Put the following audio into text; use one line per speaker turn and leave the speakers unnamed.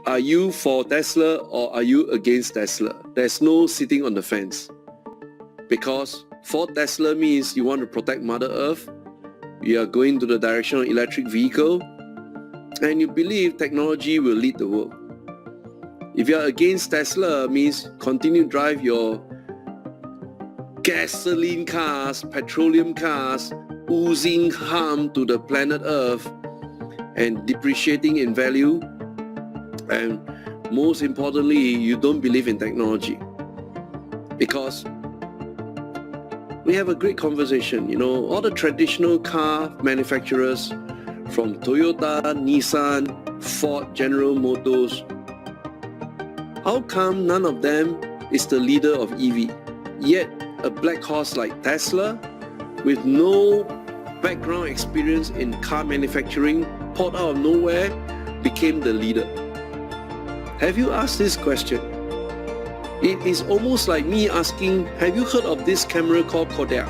Are you for Tesla or are you against Tesla? There's no sitting on the fence. Because for Tesla means you want to protect Mother Earth, you are going to the direction of electric vehicle, and you believe technology will lead the world. If you are against Tesla, means continue to drive your gasoline cars, petroleum cars, oozing harm to the planet Earth and depreciating in value. And most importantly, you don't believe in technology. Because we have a great conversation, all the traditional car manufacturers from Toyota, Nissan, Ford, General Motors, how come none of them is the leader of EV? Yet a black horse like Tesla, with no background experience in car manufacturing, popped out of nowhere, became the leader. Have you asked this question? It is almost like me asking, have you heard of this camera called Kodak?